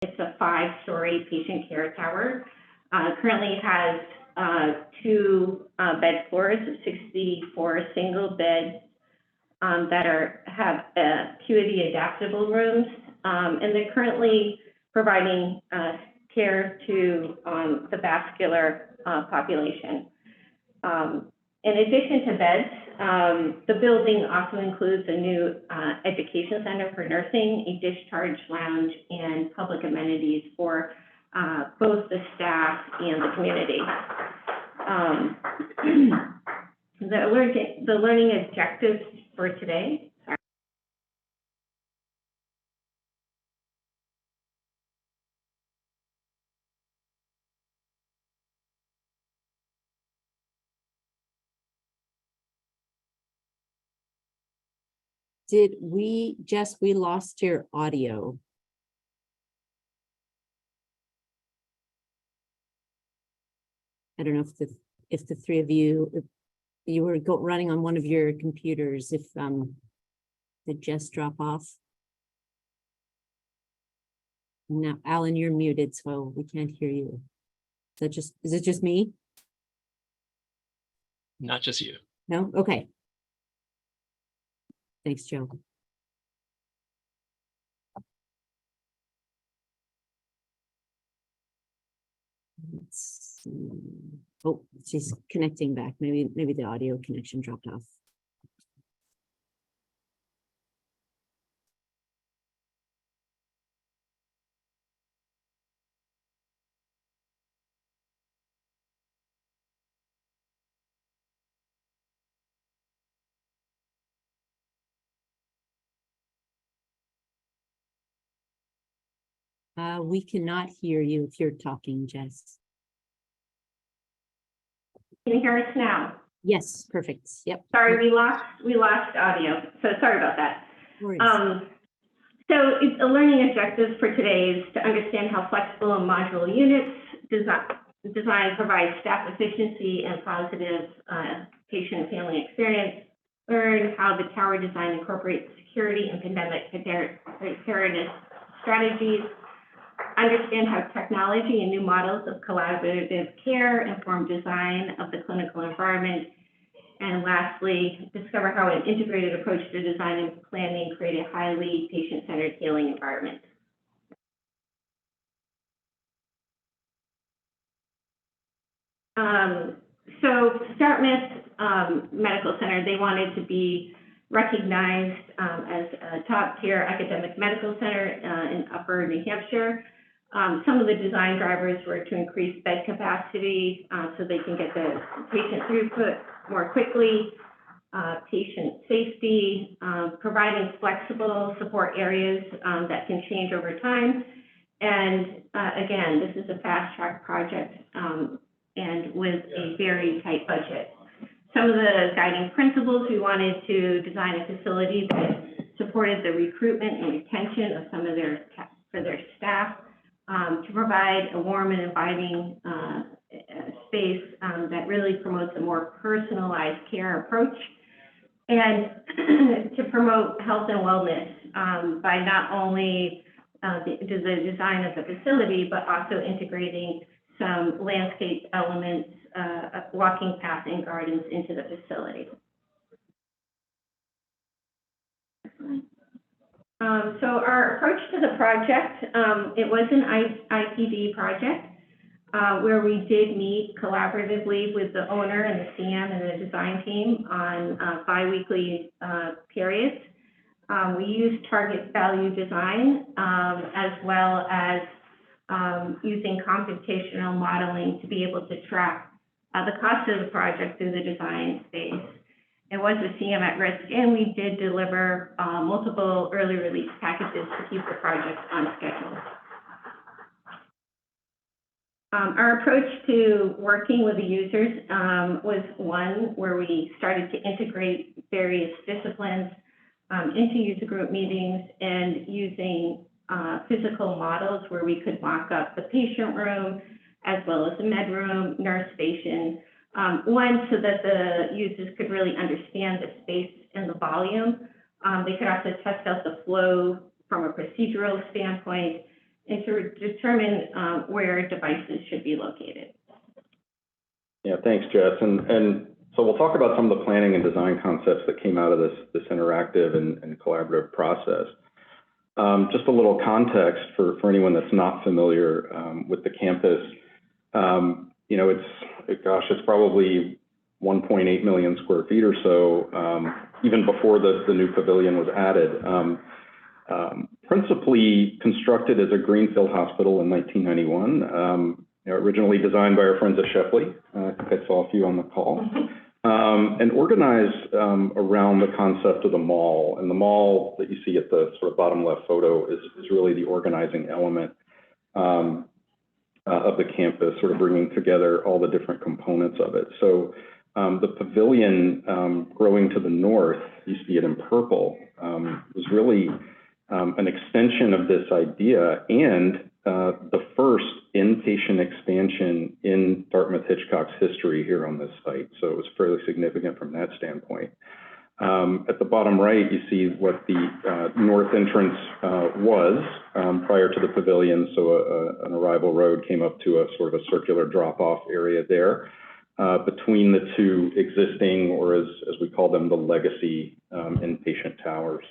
It's a 5-story patient care tower. Currently has 2 bed floors, 64 single beds that have acuity-adaptable rooms, and they're currently providing care to the vascular population. In addition to beds, the building also includes a new education center for nursing, a discharge lounge, and public amenities for both the staff and the community. The learning objectives for today. Jess, we lost your audio. I don't know if the three of you, if you were running on one of your computers, did Jess drop off? No, Alan, you're muted, so we can't hear you. Is it just me? Not just you. No? Okay. Thanks, Joe. Let's see. Oh, she's connecting back. Maybe the audio connection dropped off. We cannot hear you if you're talking, Jess. Can you hear us now? Yes, perfect. Yep. Sorry, we lost audio. So sorry about that. So the learning objectives for today is to understand how flexible and modular units design provide staff efficiency and positive patient and family experience. Learn how the tower design incorporates security and pandemic preparedness strategies. Understand how technology and new models of collaborative care inform design of the clinical environment. And lastly, discover how an integrated approach to design and planning create a highly patient-centered healing environment. So Dartmouth Medical Center, they wanted to be recognized as a top-tier academic medical center in Upper New Hampshire. Some of the design drivers were to increase bed capacity so they can get the patient throughput more quickly, patient safety, providing flexible support areas that can change over time. And again, this is a fast-track project and with a very tight budget. Some of the guiding principles, we wanted to design a facility that supported the recruitment and retention of some of their staff, to provide a warm and inviting space that really promotes a more personalized care approach, and to promote health and wellness by not only the design of the facility, but also integrating some landscape elements, walking paths and gardens into the facility. So our approach to the project, it was an IPD project where we did meet collaboratively with the owner and the CM and the design team on bi-weekly periods. We used target value design as well as using computational modeling to be able to track the cost of the project through the design phase. It was a CM at risk, and we did deliver multiple early release packages to keep the project on schedule. Our approach to working with the users was one where we started to integrate various disciplines into user group meetings and using physical models where we could mock up the patient room as well as the med room, nurse station, one, so that the users could really understand the space and the volume. They could also test out the flow from a procedural standpoint, and to determine where devices should be located. Yeah, thanks, Jess. And so we'll talk about some of the planning and design concepts that came out of this interactive and collaborative process. Just a little context for anyone that's not familiar with the campus. You know, it's probably 1.8 million square feet or so, even before the new pavilion was added. Principally constructed as a greenfield hospital in 1991, originally designed by our friends at Shepley. I think I saw a few on the call. And organized around the concept of the mall. And the mall that you see at the sort of bottom left photo is really the organizing element of the campus, sort of bringing together all the different components of it. So the pavilion growing to the north, you see it in purple, was really an extension of this idea and the first inpatient expansion in Dartmouth Hitchcock's history here on this site. So it was fairly significant from that standpoint. At the bottom right, you see what the north entrance was prior to the pavilion. So an arrival road came up to a sort of a circular drop-off area there between the two existing, or as we call them, the legacy inpatient towers.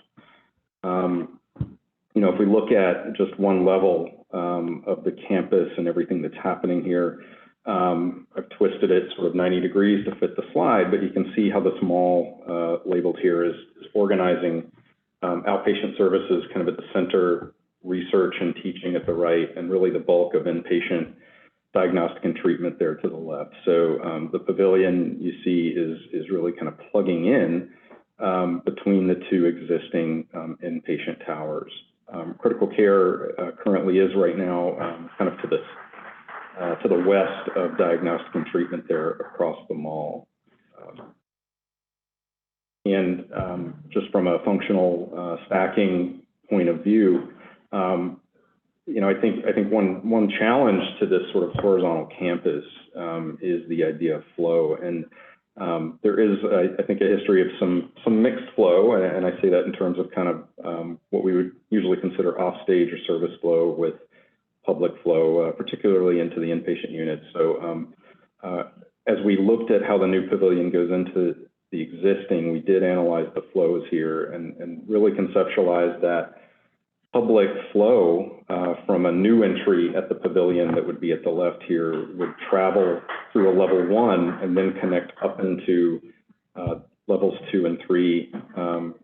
You know, if we look at just one level of the campus and everything that's happening here, I've twisted it sort of 90 degrees to fit the slide, but you can see how the small labeled here is organizing outpatient services kind of at the center, research and teaching at the right, and really the bulk of inpatient diagnostic and treatment there to the left. So the pavilion you see is really kind of plugging in between the two existing inpatient towers. Critical care currently is right now kind of to the west of diagnostic and treatment there across the mall. And just from a functional stacking point of view, you know, I think one challenge to this sort of horizontal campus is the idea of flow. And there is, I think, a history of some mixed flow, and I say that in terms of kind of what we would usually consider offstage or service flow with public flow, particularly into the inpatient units. So as we looked at how the new pavilion goes into the existing, we did analyze the flows here and really conceptualize that public flow from a new entry at the pavilion that would be at the left here would travel through a level 1 and then connect up into levels 2 and 3,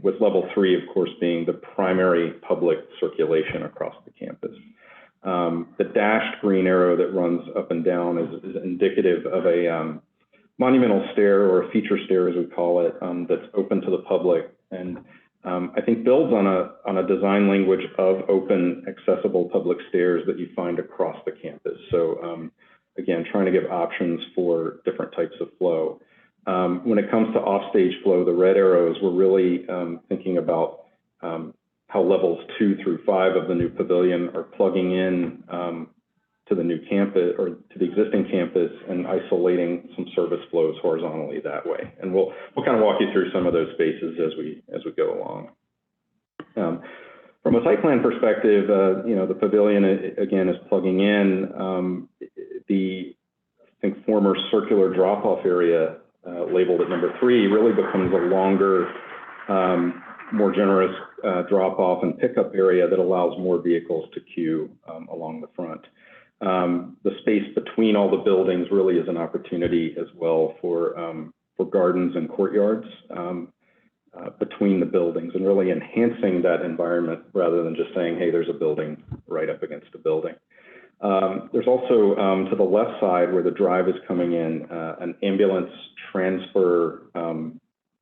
with level 3, of course, being the primary public circulation across the campus. The dashed green arrow that runs up and down is indicative of a monumental stair, or a feature stair as we call it, that's open to the public, and I think builds on a design language of open, accessible public stairs that you find across the campus. So again, trying to give options for different types of flow. When it comes to offstage flow, the red arrows, we're really thinking about how levels 2 through 5 of the new pavilion are plugging in to the new campus, or to the existing campus, and isolating some service flows horizontally that way. And we'll kind of walk you through some of those spaces as we go along. From a site plan perspective, you know, the pavilion again is plugging in the, I think, former circular drop-off area labeled at number 3 really becomes a longer, more generous drop-off and pickup area that allows more vehicles to queue along the front. The space between all the buildings really is an opportunity as well for gardens and courtyards between the buildings, and really enhancing that environment rather than just saying, hey, there's a building right up against a building. There's also to the left side where the drive is coming in, an ambulance transfer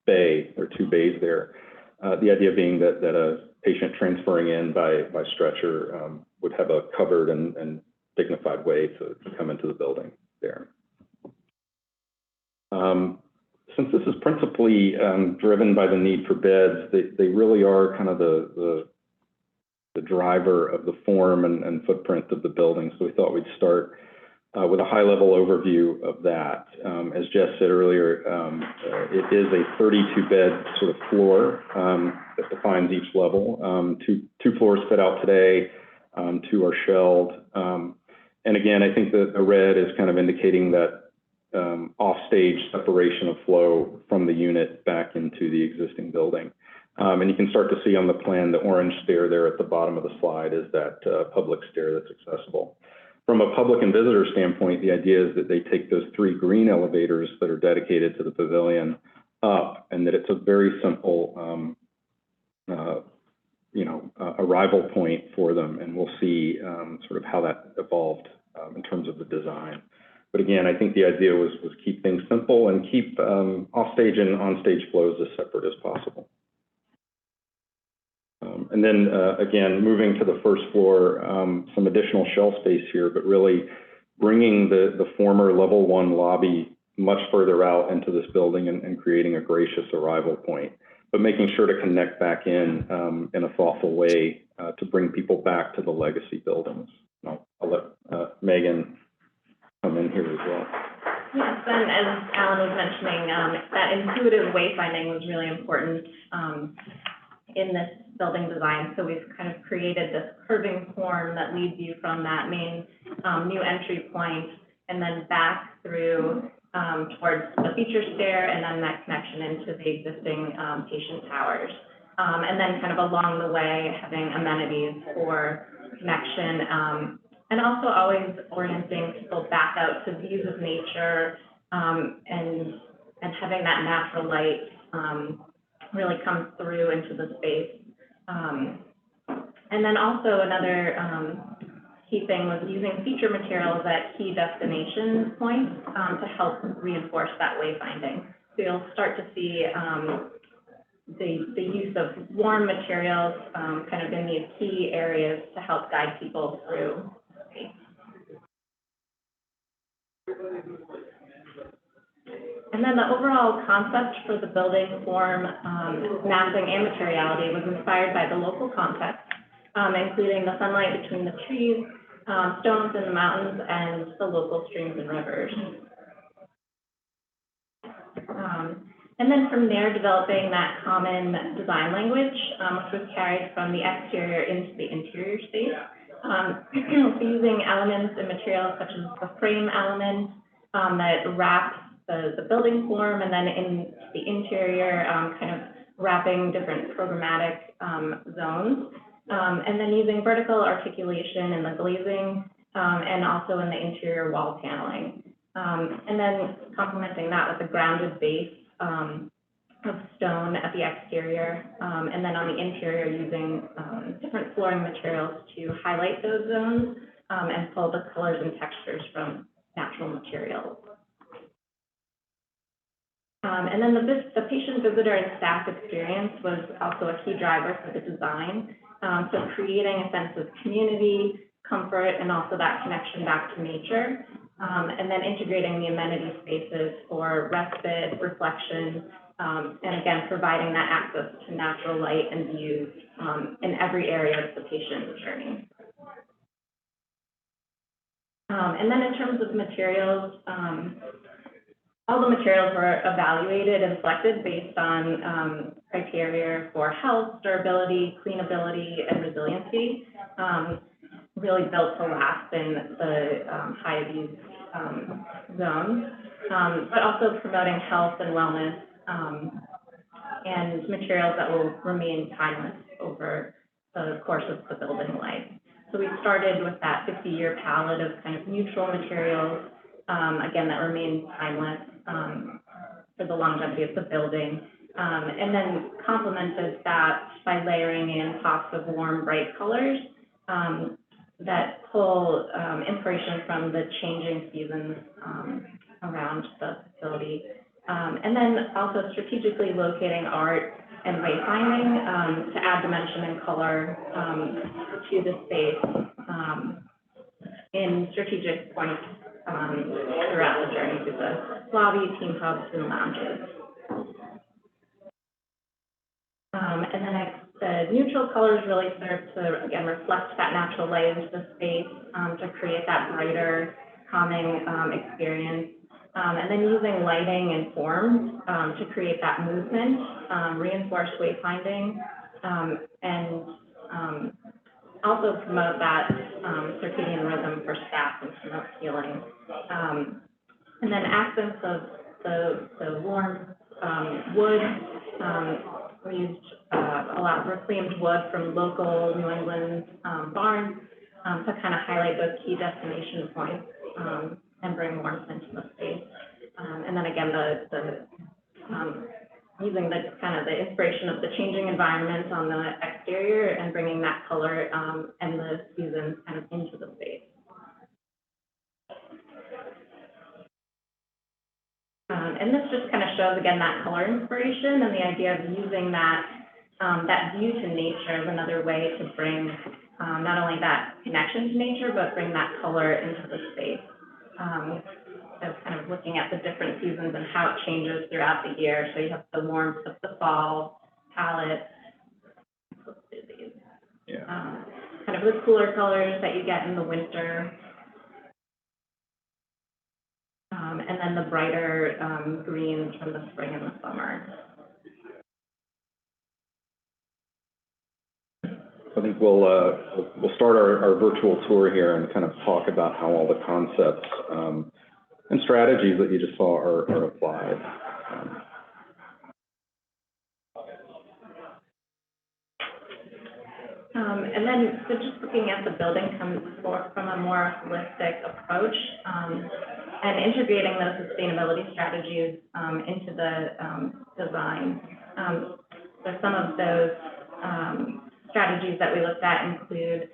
bay. There are 2 bays there. The idea being that a patient transferring in by stretcher would have a covered and dignified way to come into the building there. Since this is principally driven by the need for beds, they really are kind of the driver of the form and footprint of the building. So we thought we'd start with a high-level overview of that. As Jess said earlier, it is a 32-bed sort of floor that defines each level. Two floors fit out today. two are shelled. And again, I think that the red is kind of indicating that off-stage separation of flow from the unit back into the existing building. And you can start to see on the plan, the orange stair there at the bottom of the slide is that public stair that's accessible. From a public and visitor standpoint, the idea is that they take those three green elevators that are dedicated to the pavilion up, and that it's a very simple arrival point for them, and we'll see sort of how that evolved in terms of the design. But again, I think the idea was keep things simple and keep offstage and onstage flows as separate as possible. And then again, moving to the first floor, some additional shell space here, but really bringing the former level 1 lobby much further out into this building and creating a gracious arrival point, but making sure to connect back in a thoughtful way to bring people back to the legacy buildings. I'll let Megan come in here as well. Yes, and as Alan was mentioning, that intuitive wayfinding was really important in this building design. So we've kind of created this curving form that leads you from that main new entry point and then back through towards the feature stair and then that connection into the existing patient towers. And then kind of along the way, having amenities for connection and also always orienting people back out to views of nature and having that natural light really come through into the space. And then also another key thing was using feature materials at key destination points to help reinforce that wayfinding. So you'll start to see the use of warm materials kind of in these key areas to help guide people through the space. And then the overall concept for the building form, massing, and materiality was inspired by the local context, including the sunlight between the trees, stones in the mountains, and the local streams and rivers. And then from there, developing that common design language, which was carried from the exterior into the interior space. So using elements and materials such as the frame element that wraps the building form, and then in the interior, kind of wrapping different programmatic zones, and then using vertical articulation in the glazing and also in the interior wall paneling. And then complementing that with a grounded base of stone at the exterior, and then on the interior using different flooring materials to highlight those zones and pull the colors and textures from natural materials. And then the patient, visitor, and staff experience was also a key driver for the design. So creating a sense of community, comfort, and also that connection back to nature. And then integrating the amenity spaces for respite, reflection, and again, providing that access to natural light and views in every area of the patient journey. And then in terms of materials, all the materials were evaluated and selected based on criteria for health, durability, cleanability, and resiliency, really built to last in the high abuse zones, but also promoting health and wellness and materials that will remain timeless over the course of the building life. So we started with that 50-year palette of kind of neutral materials, again, that remain timeless for the longevity of the building, and then complemented that by layering in pops of warm, bright colors that pull inspiration from the changing seasons around the facility. And then also strategically locating art and wayfinding to add dimension and color to the space in strategic points throughout the journey to the lobby, team hubs, and lounges. And then the neutral colors really serve to, again, reflect that natural light into the space to create that brighter, calming experience. And then using lighting and forms to create that movement, reinforce wayfinding, and also promote that circadian rhythm for staff and promote healing. And then accents of the warm wood. We used a lot of reclaimed wood from local New England barns to kind of highlight those key destination points and bring warmth into the space. And then again, using the kind of the inspiration of the changing environment on the exterior and bringing that color and the seasons kind of into the space. And this just kind of shows, again, that color inspiration and the idea of using that, that view to nature is another way to bring not only that connection to nature, but bring that color into the space. So kind of looking at the different seasons and how it changes throughout the year. So you have the warmth of the fall, palette, kind of the cooler colors that you get in the winter. And then the brighter greens from the spring and the summer. I think we'll start our virtual tour here and kind of talk about how all the concepts and strategies that you just saw are applied. And then, so just looking at the building comes forth from a more holistic approach and integrating those sustainability strategies into the design. So some of those strategies that we looked at include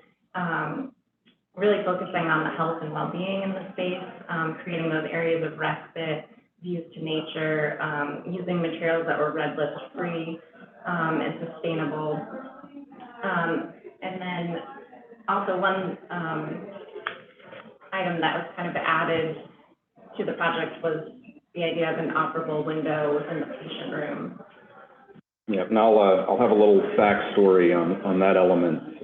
really focusing on the health and well-being in the space, creating those areas of respite, views to nature, using materials that were red list free and sustainable. And then also one item that was kind of added to the project was the idea of an operable window within the patient room. Yeah, and I'll have a little backstory on that element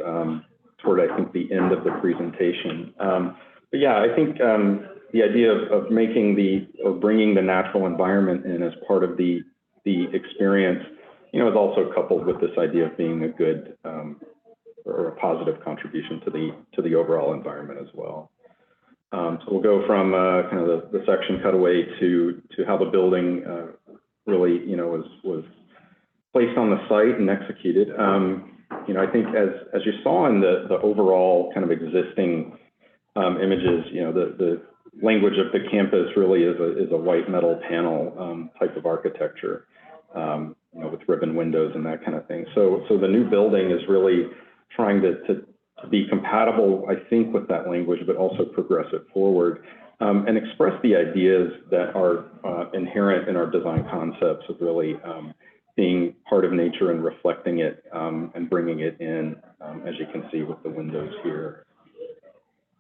toward, I think, the end of the presentation. But yeah, I think the idea of bringing the natural environment in as part of the experience, is also coupled with this idea of being a good or a positive contribution to the overall environment as well. So we'll go from kind of the section cutaway to how the building really, was placed on the site and executed. I think as you saw in the overall kind of existing images, the language of the campus really is a white metal panel type of architecture, with ribbon windows and that kind of thing. So the new building is really trying to be compatible, I think, with that language, but also progress it forward and express the ideas that are inherent in our design concepts of really being part of nature and reflecting it and bringing it in, as you can see with the windows here.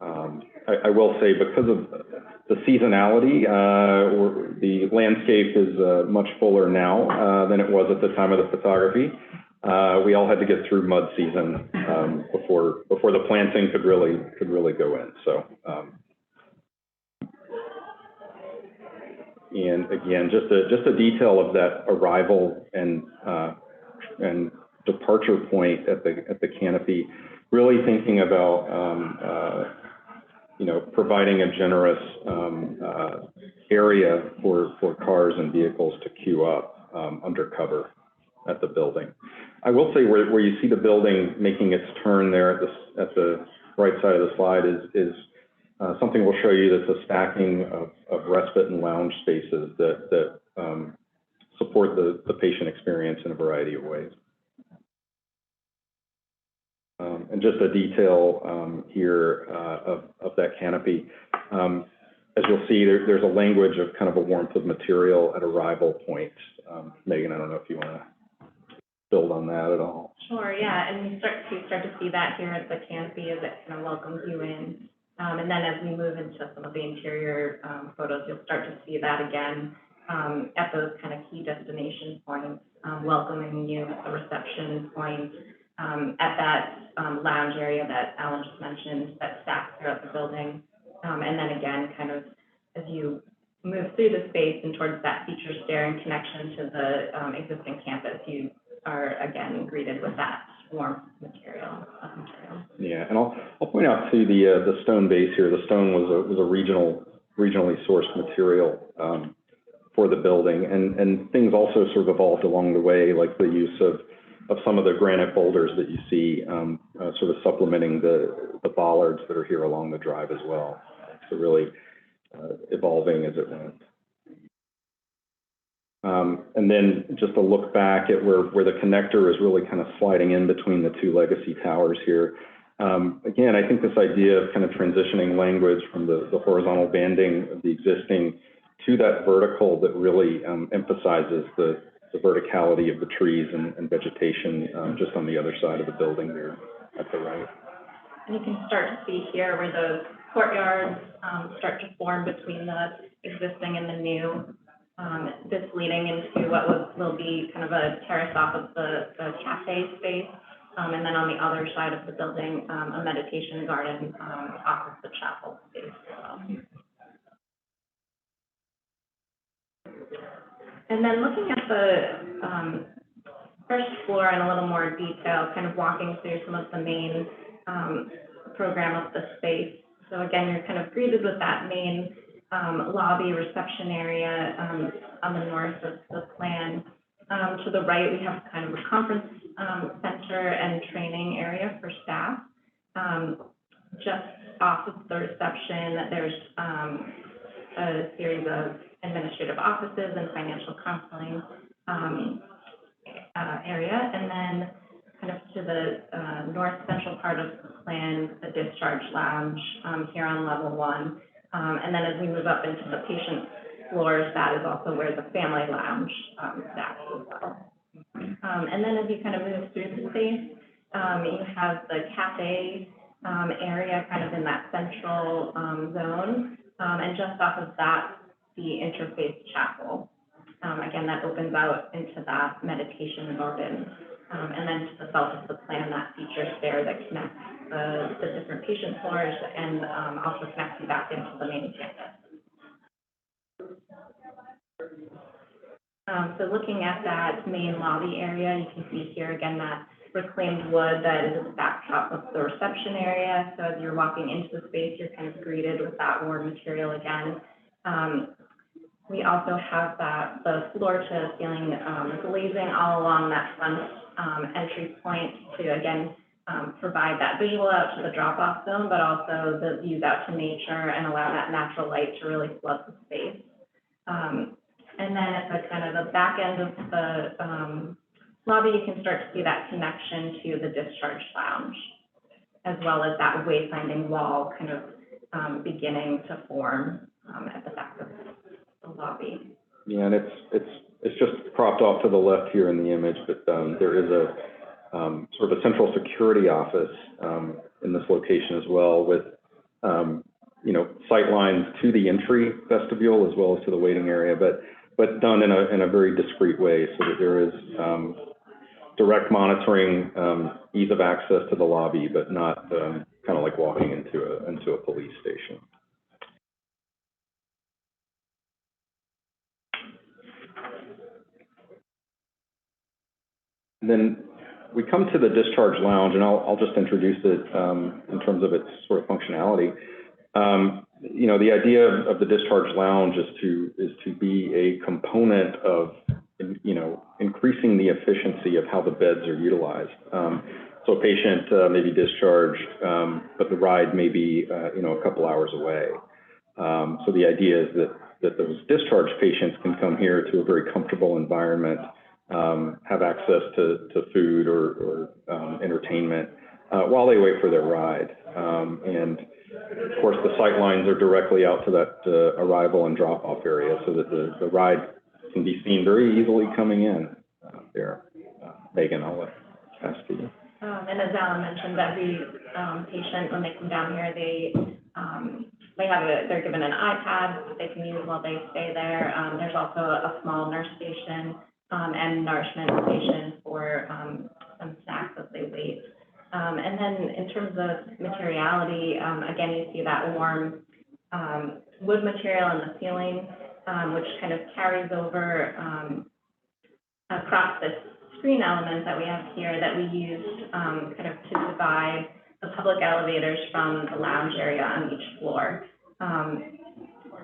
I will say, because of the seasonality, the landscape is much fuller now than it was at the time of the photography. We all had to get through mud season before the planting could really go in. So, and again, just a detail of that arrival and departure point at the canopy. Really thinking about providing a generous area for cars and vehicles to queue up under cover at the building. I will say where you see the building making its turn there at the right side of the slide is something we'll show you, that's a stacking of respite and lounge spaces that support the patient experience in a variety of ways. And just a detail here of that canopy. As you'll see, there's a language of kind of a warmth of material at arrival point. Megan, I don't know if you want to build on that at all. Sure, yeah, and you start to see that here at the canopy as it kind of welcomes you in. And then as we move into some of the interior photos, you'll start to see that again at those kind of key destination points, welcoming you at the reception point, at that lounge area that Alan just mentioned that stacks throughout the building. And then again, kind of as you move through the space and towards that feature stair and connection to the existing campus, you are again greeted with that warm material. Yeah, Yeah, and I'll point out too the stone base here. The stone was a regionally sourced material for the building, and things also sort of evolved along the way, like the use of some of the granite boulders that you see, sort of supplementing the bollards that are here along the drive as well. So really evolving as it went. And then just a look back at where the connector is really kind of sliding in between the two legacy towers here. Again, I think this idea of kind of transitioning language from the horizontal banding of the existing to that vertical that really emphasizes the verticality of the trees and vegetation just on the other side of the building here at the right. And you can start to see here where those courtyards start to form between the existing and the new. This leading into what will be kind of a terrace off of the cafe space. And then on the other side of the building, a meditation garden off of the chapel space as well. And then looking at the first floor in a little more detail, kind of walking through some of the main program of the space. So again, you're kind of greeted with that main lobby reception area on the north of the plan. To the right, we have kind of a conference center and training area for staff. Just off of the reception, there's a series of administrative offices and financial counseling area. And then kind of to the north central part of the plan, the discharge lounge here on level 1. And then as we move up into the patient floors, that is also where the family lounge stacks as well. And then as you kind of move through the space, you have the cafe area kind of in that central zone. And just off of that, the interface chapel. Again, that opens out into that meditation garden. And then to the south of the plan, that feature stair that connects the different patient floors and also connects you back into the main campus. So looking at that main lobby area, you can see here again that reclaimed wood that is at the backdrop of the reception area. So as you're walking into the space, you're kind of greeted with that warm material again. We also have the floor to ceiling glazing all along that front entry point to again provide that visual out to the drop-off zone, but also the views out to nature and allow that natural light to really flood the space. And then at the kind of the back end of the lobby, you can start to see that connection to the discharge lounge, as well as that wayfinding wall kind of beginning to form at the back of the lobby. Yeah, and it's just propped off to the left here in the image, but there is a sort of a central security office in this location as well, with you know, sight lines to the entry vestibule as well as to the waiting area, but done in a very discreet way, so that there is direct monitoring, ease of access to the lobby, but not kind of like walking into a police station. And then we come to the discharge lounge, and I'll just introduce it in terms of its sort of functionality. You know, the idea of the discharge lounge is to be a component of, you know, increasing the efficiency of how the beds are utilized. So a patient may be discharged, but the ride may be, you know, a couple hours away. So the idea is that those discharged patients can come here to a very comfortable environment, have access to food or entertainment while they wait for their ride. And of course, the sight lines are directly out to that arrival and drop-off area, so that the ride can be seen very easily coming in there. Megan, I'll pass to you. And as Alan mentioned, every patient, when they come down here, they're given an iPad that they can use while they stay there. There's also a small nurse station and nourishment station for some snacks as they wait. And then in terms of materiality, again, you see that warm wood material in the ceiling, which kind of carries over across this screen element that we have here that we used kind of to divide the public elevators from the lounge area on each floor.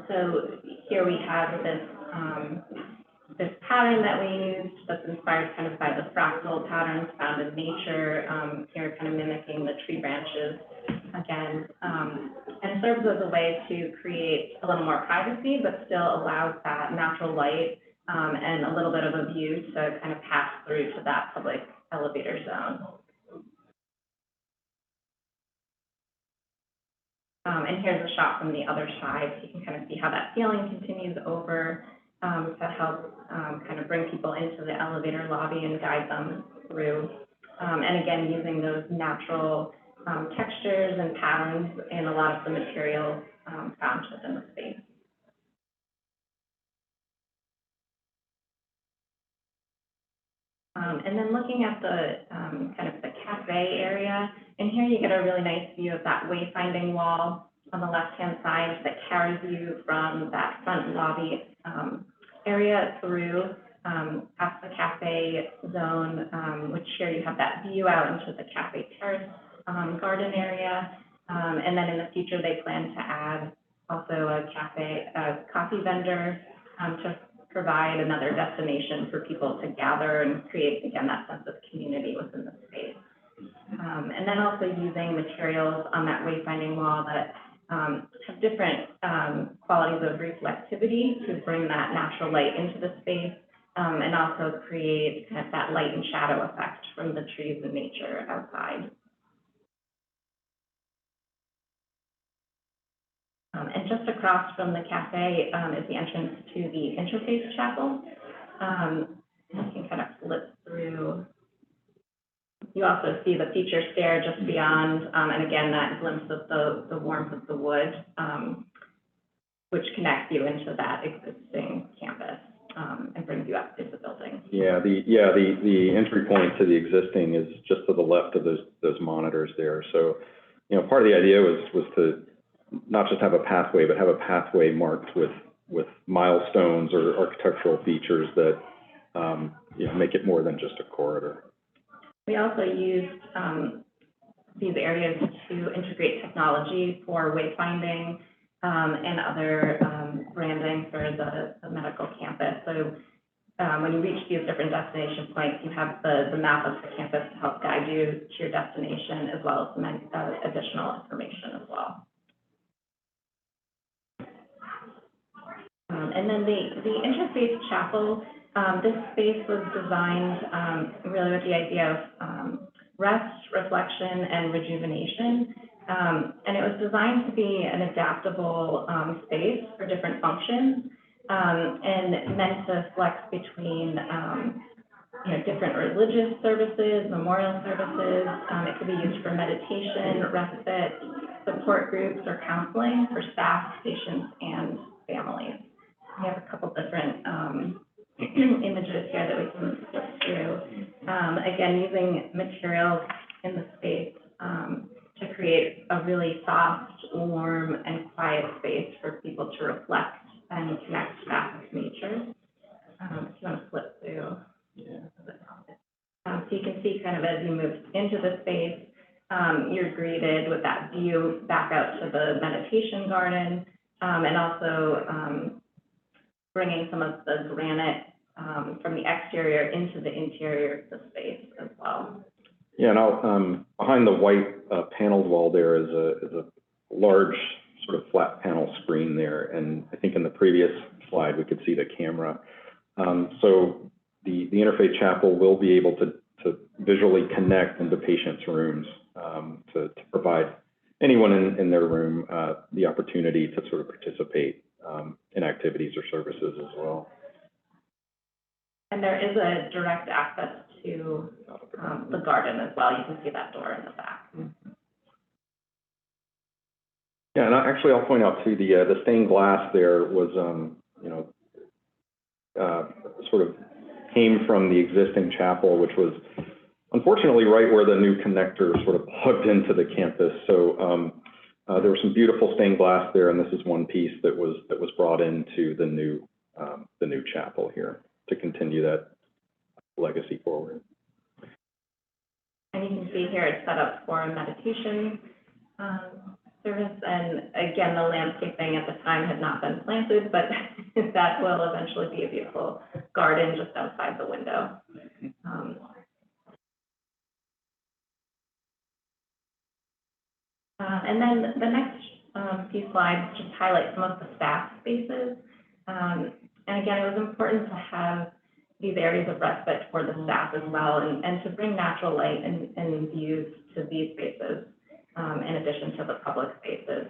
So here we have this pattern that we used that's inspired kind of by the fractal patterns found in nature, here kind of mimicking the tree branches again, and serves as a way to create a little more privacy, but still allows that natural light and a little bit of a view to kind of pass through to that public elevator zone. And here's a shot from the other side, so you can kind of see how that ceiling continues over to help kind of bring people into the elevator lobby and guide them through. And again, using those natural textures and patterns in a lot of the materials found within the space. And then looking at the kind of the cafe area, and here you get a really nice view of that wayfinding wall on the left-hand side that carries you from that front lobby area through past the cafe zone, which here you have that view out into the cafe terrace garden area. And then in the future, they plan to add also a coffee vendor to provide another destination for people to gather and create, again, that sense of community within the space. And then also using materials on that wayfinding wall that have different qualities of reflectivity to bring that natural light into the space, and also create kind of that light and shadow effect from the trees and nature outside. And just across from the cafe is the entrance to the interface chapel. You can kind of flip through. You also see the feature stair just beyond, and again, that glimpse of the warmth of the wood, which connects you into that existing campus and brings you up to the building. Yeah, the entry point to the existing is just to the left of those monitors there. So, you know, part of the idea was to not just have a pathway, but have a pathway marked with milestones or architectural features that you know, make it more than just a corridor. We also used these areas to integrate technology for wayfinding and other branding for the medical campus. So when you reach these different destination points, you have the map of the campus to help guide you to your destination, as well as some additional information as well. And then the interface chapel, this space was designed really with the idea of rest, reflection, and rejuvenation. And it was designed to be an adaptable space for different functions, and meant to flex between you know, different religious services, memorial services. It could be used for meditation, respite, support groups, or counseling for staff, patients, and families. We have a couple different images here that we can flip through. Again, using materials in the space to create a really soft, warm, and quiet space for people to reflect and connect back with nature. If you want to flip through. Yeah. So you can see kind of as you move into the space, you're greeted with that view back out to the meditation garden, and also bringing some of the granite from the exterior into the interior of the space as well. Yeah, and behind the white paneled wall there is a large sort of flat panel screen there, and I think in the previous slide we could see the camera. So the interfaith chapel will be able to visually connect into patients' rooms to provide anyone in their room the opportunity to sort of participate in activities or services as well. And there is a direct access to the garden as well. You can see that door in the back. Yeah, and actually I'll point out too, the stained glass there was, you know, sort of came from the existing chapel, which was unfortunately right where the new connector sort of plugged into the campus. So there was some beautiful stained glass there, and this is one piece that was brought into the new chapel here to continue that legacy forward. And you can see here it's set up for a meditation service. And again, the landscaping at the time had not been planted, but that will eventually be a beautiful garden just outside the window. And then the next few slides just highlight some of the staff spaces. And again, it was important to have these areas of respite for the staff as well, and to bring natural light and views to these spaces, in addition to the public spaces.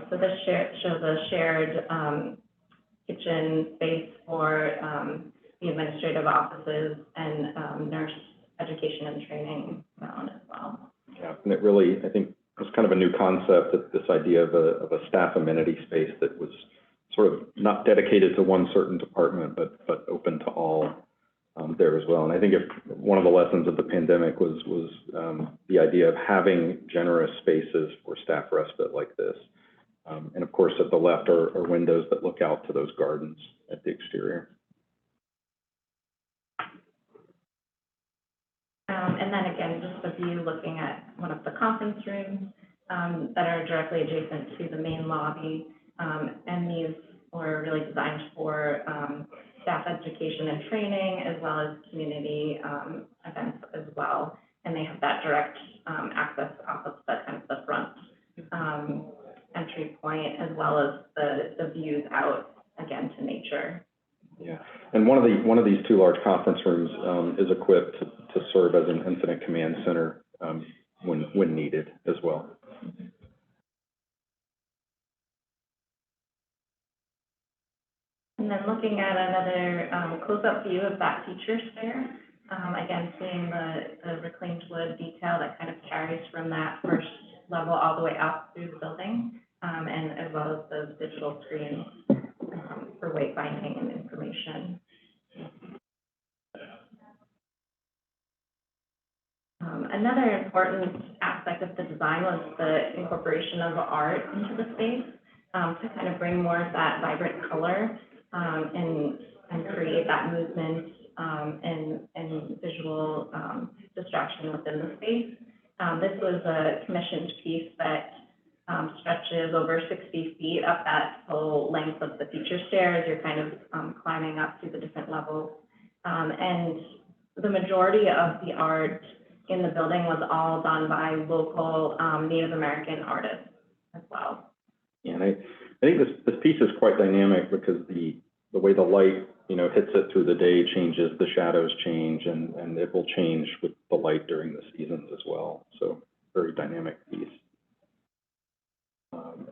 So this shows a shared kitchen space for the administrative offices and nurse education and training zone as well. Yeah, and it really, I think, was kind of a new concept, that this idea of a staff amenity space that was sort of not dedicated to one certain department, but open to all there as well. And I think if one of the lessons of the pandemic was the idea of having generous spaces for staff respite like this. And of course, at the left are windows that look out to those gardens at the exterior. And then again, just a view looking at one of the conference rooms that are directly adjacent to the main lobby. And these were really designed for staff education and training, as well as community events as well. And they have that direct access off of the kind of the front entry point, as well as the views out again to nature. Yeah, and one of these two large conference rooms is equipped to serve as an incident command center when needed as well. Mm-hmm. And then looking at another close-up view of that feature stair, again, seeing the reclaimed wood detail that kind of carries from that first level all the way up through the building, and as well as those digital screens for weight binding and information. Another important aspect of the design was the incorporation of art into the space to kind of bring more of that vibrant color and create that movement and visual distraction within the space. This was a commissioned piece that stretches over 60 feet up that full length of the feature stairs. You're kind of climbing up through the different levels. And the majority of the art in the building was all done by local Native American artists as well. Yeah, and I think this piece is quite dynamic because the way the light, hits it through the day changes, the shadows change, and it will change with the light during the seasons as well. So very dynamic piece.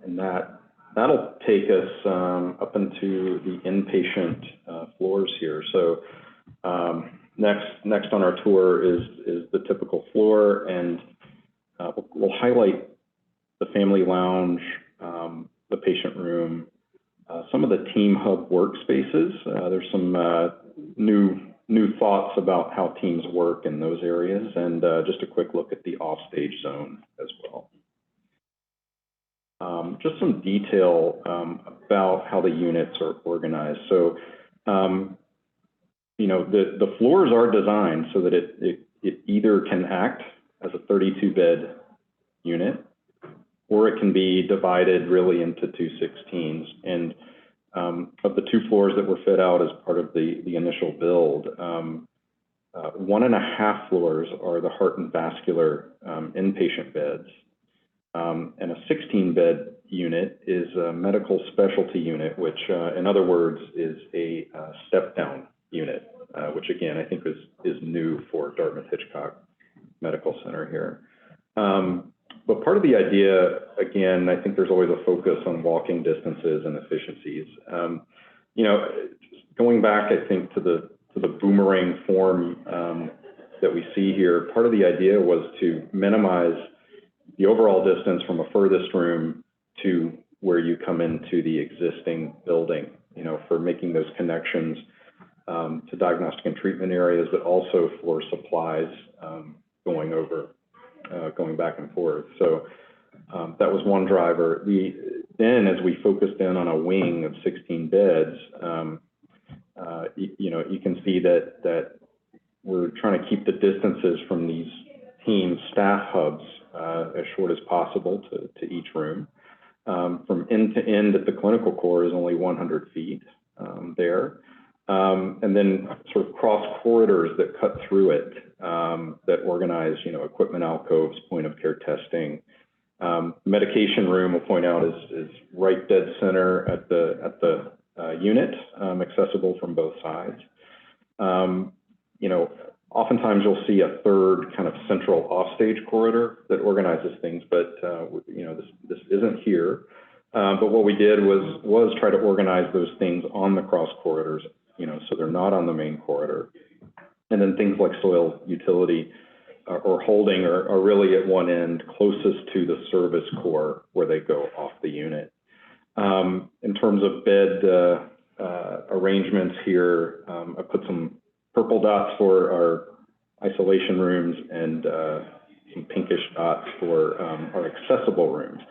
And that'll take us up into the inpatient floors here. So next on our tour is the typical floor, and we'll highlight the family lounge, the patient room, some of the team hub workspaces. There's some new thoughts about how teams work in those areas, and just a quick look at the offstage zone as well. Just some detail about how the units are organized. So, the floors are designed so that it either can act as a 32-bed unit, or it can be divided really into two 16s. And of the two floors that were fit out as part of the initial build, 1.5 floors are the heart and vascular inpatient beds. And a 16-bed unit is a medical specialty unit, which in other words is a step-down unit, which again I think is new for Dartmouth Hitchcock Medical Center here. But part of the idea, again, I think there's always a focus on walking distances and efficiencies. Going back, I think, to the boomerang form that we see here, part of the idea was to minimize the overall distance from a furthest room to where you come into the existing building, for making those connections to diagnostic and treatment areas, but also for supplies going back and forth. So that was one driver. Then as we focused in on a wing of 16 beds, you can see that we're trying to keep the distances from these team staff hubs as short as possible to each room. From end to end at the clinical core is only 100 feet there. And then sort of cross corridors that cut through it that organize, equipment alcoves, point of care testing. Medication room, we'll point out, is right dead center at the unit, accessible from both sides. Oftentimes you'll see a third kind of central offstage corridor that organizes things, but this isn't here. But what we did was try to organize those things on the cross corridors, so they're not on the main corridor. And then things like soil utility or holding are really at one end closest to the service core where they go off the unit. In terms of bed arrangements here, I put some purple dots for our isolation rooms and some pinkish dots for our accessible rooms.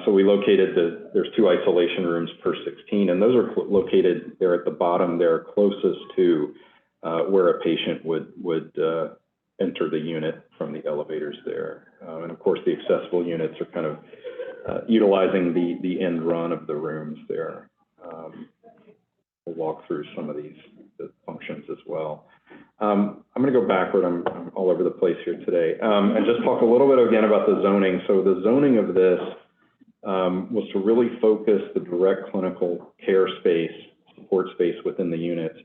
So we located there's 2 isolation rooms per 16, and those are located there at the bottom there, closest to where a patient would enter the unit from the elevators there. And of course, the accessible units are kind of utilizing the end run of the rooms there. We'll walk through some of the functions as well. I'm going to go backward. I'm all over the place here today, and just talk a little bit again about the zoning. So the zoning of this was to really focus the direct clinical care space, support space within the unit,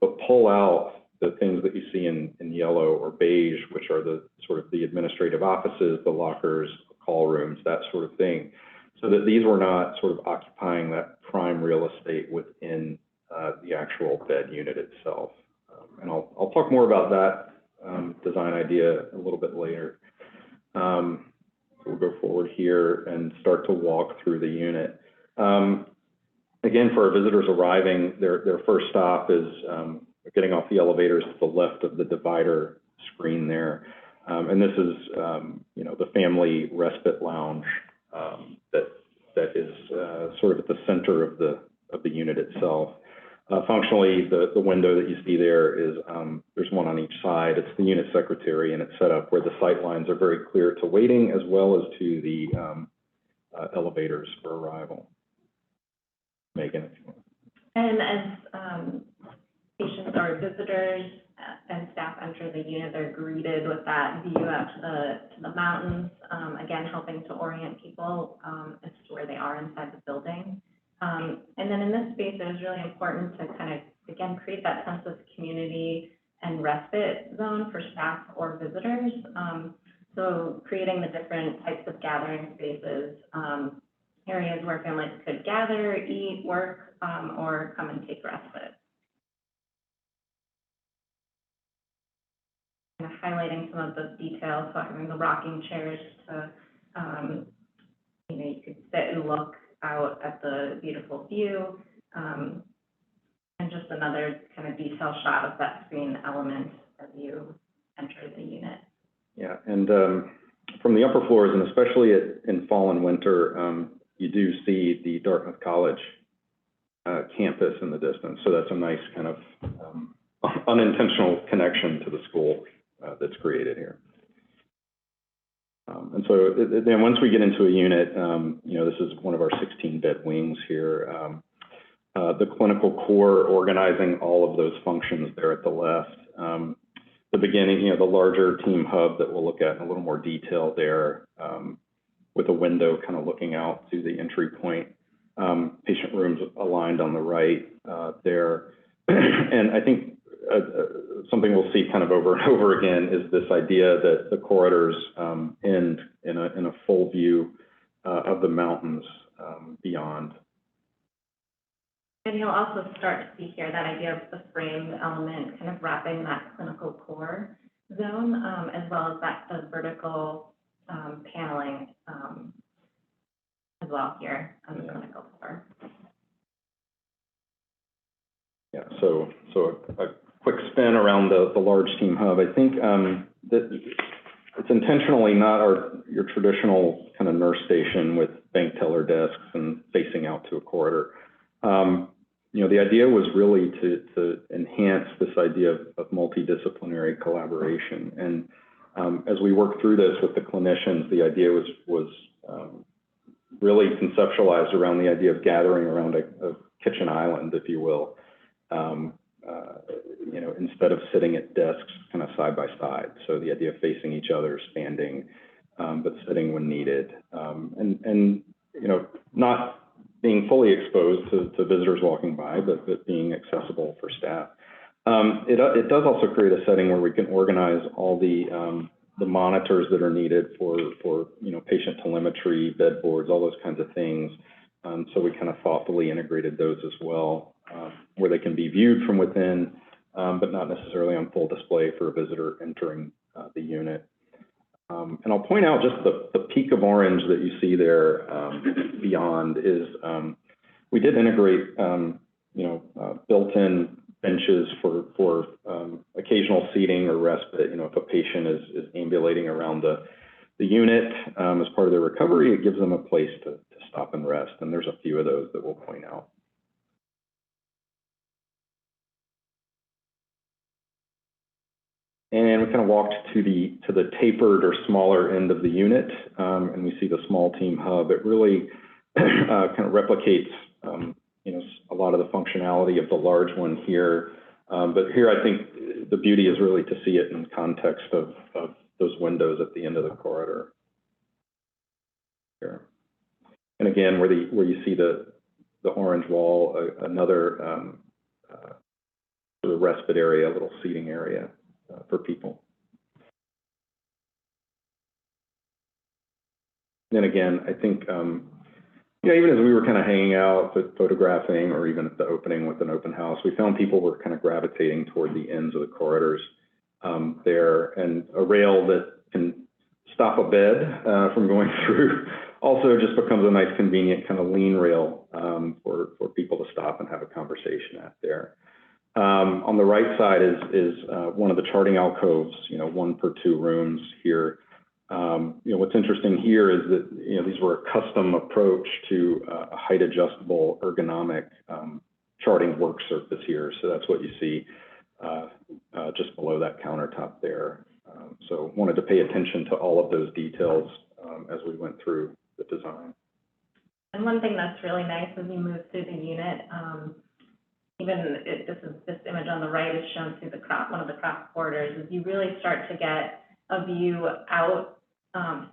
but pull out the things that you see in yellow or beige, which are the sort of the administrative offices, the lockers, call rooms, that sort of thing, so that these were not sort of occupying that prime real estate within the actual bed unit itself. And I'll talk more about that design idea a little bit later. So we'll go forward here and start to walk through the unit. Again, for our visitors arriving, their first stop is getting off the elevators to the left of the divider screen there. And this is, the family respite lounge that is sort of at the center of the unit itself. Functionally, the window that you see there is, there's one on each side. It's the unit secretary, and it's set up where the sight lines are very clear to waiting as well as to the elevators for arrival. Megan, if you want. And as patients or visitors and staff enter the unit, they're greeted with that view out to the mountains, again, helping to orient people as to where they are inside the building. And then in this space, it was really important to kind of, again, create that sense of community and respite zone for staff or visitors. So creating the different types of gathering spaces, areas where families could gather, eat, work, or come and take respite. Kind of highlighting some of the details, so having the rocking chairs to, you could sit and look out at the beautiful view, and just another kind of detail shot of that screen element as you enter the unit. Yeah, and from the upper floors, and especially in fall and winter, you do see the Dartmouth College campus in the distance. So that's a nice kind of unintentional connection to the school that's created here. And so then once we get into a unit, this is one of our 16-bed wings here. The clinical core organizing all of those functions there at the left. The beginning, the larger team hub that we'll look at in a little more detail there, with a window kind of looking out to the entry point. Patient rooms aligned on the right there. And I think something we'll see kind of over and over again is this idea that the corridors end in a full view of the mountains beyond. And you'll also start to see here that idea of the frame element kind of wrapping that clinical core zone, as well as the vertical paneling as well here on the clinical core. Yeah, so a quick spin around the large team hub. I think that it's intentionally not your traditional kind of nurse station with bank teller desks and facing out to a corridor. The idea was really to enhance this idea of multidisciplinary collaboration. And As we worked through this with the clinicians, the idea was really conceptualized around the idea of gathering around a kitchen island, if you will, you know, instead of sitting at desks kind of side by side. So the idea of facing each other, standing, but sitting when needed, and you know, not being fully exposed to visitors walking by, but being accessible for staff. It does also create a setting where we can organize all the monitors that are needed for you know, patient telemetry, bed boards, all those kinds of things. So we kind of thoughtfully integrated those as well, where they can be viewed from within, but not necessarily on full display for a visitor entering the unit. And I'll point out just the peak of orange that you see there beyond is, we did integrate, you know, built-in benches for occasional seating or respite. You know, if a patient is ambulating around the unit as part of their recovery, it gives them a place to stop and rest. And there's a few of those that we'll point out. And we kind of walked to the tapered or smaller end of the unit, and we see the small team hub. It really kind of replicates, you know, a lot of the functionality of the large one here. But here, I think the beauty is really to see it in context of those windows at the end of the corridor. Here. And again, where you see the orange wall, another sort of respite area, a little seating area for people. And again, I think, you know, even as we were kind of hanging out, photographing, or even at the opening with an open house, we found people were kind of gravitating toward the ends of the corridors there, and a rail that can stop a bed from going through also just becomes a nice, convenient kind of lean rail for people to stop and have a conversation at there. On the right side is one of the charting alcoves, you know, 1 per 2 rooms here. You know, what's interesting here is that, you know, these were a custom approach to a height adjustable ergonomic charting work surface here. So that's what you see just below that countertop there. So wanted to pay attention to all of those details as we went through the design. And one thing that's really nice as you move through the unit, this image on the right is shown through one of the cross corridors, is you really start to get a view out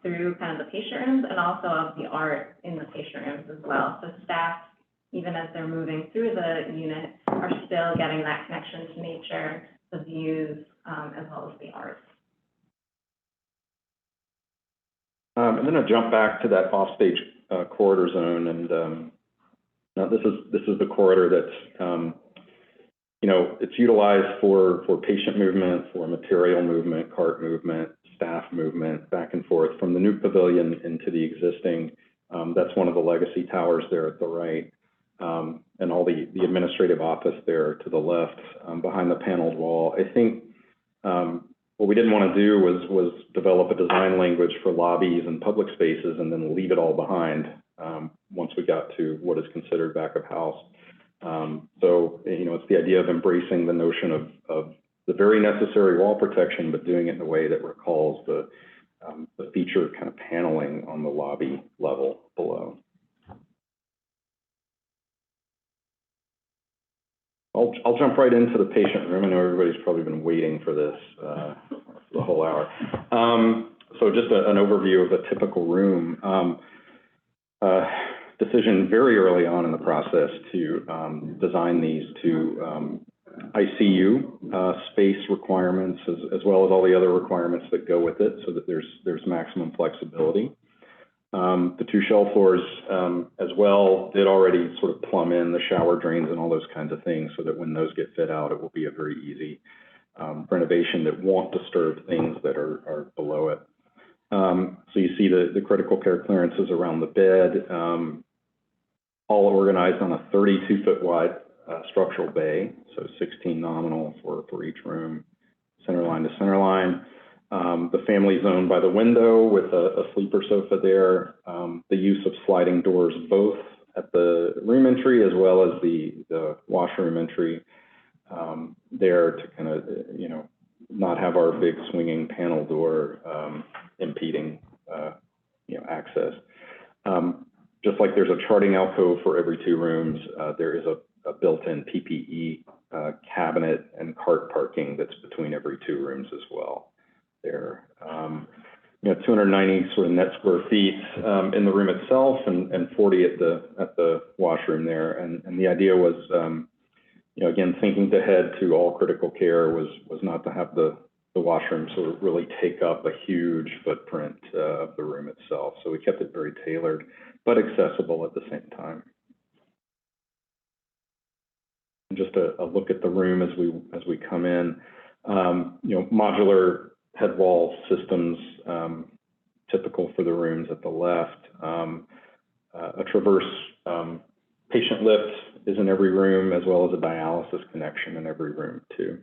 through kind of the patient rooms and also of the art in the patient rooms as well. So staff, even as they're moving through the unit, are still getting that connection to nature, the views, as well as the art. And then I'll jump back to that offstage corridor zone, and now this is the corridor that's you know, it's utilized for patient movement, for material movement, cart movement, staff movement, back and forth from the new pavilion into the existing. That's one of the legacy towers there at the right, and all the administrative office there to the left, behind the paneled wall. I think what we didn't want to do was develop a design language for lobbies and public spaces and then leave it all behind once we got to what is considered back of house. So, you know, it's the idea of embracing the notion of the very necessary wall protection, but doing it in a way that recalls the feature kind of paneling on the lobby level below. I'll jump right into the patient room. I know everybody's probably been waiting for this for the whole hour. So just an overview of a typical room. Decision very early on in the process to design these to ICU space requirements, as well as all the other requirements that go with it, so that there's maximum flexibility. The 2 shell floors as well did already sort of plumb in the shower drains and all those kinds of things, so that when those get fit out, it will be a very easy renovation that won't disturb things that are below it. So you see the critical care clearances around the bed, all organized on a 32-foot wide structural bay, so 16 nominal for each room, center line to center line. The family zone by the window with a sleeper sofa there. The use of sliding doors both at the room entry as well as the washroom entry there to kind of, you know, not have our big swinging panel door impeding access. Just like there's a charting alcove for every 2 rooms, there is a built-in PPE cabinet and cart parking that's between every 2 rooms as well. There, 290 sort of net square feet in the room itself, and 40 at the washroom there. And the idea was, again, thinking ahead to all critical care was not to have the washroom sort of really take up a huge footprint of the room itself. So we kept it very tailored, but accessible at the same time. And just a look at the room as we come in. Modular head wall systems, typical for the rooms at the left. A traverse patient lift is in every room, as well as a dialysis connection in every room too.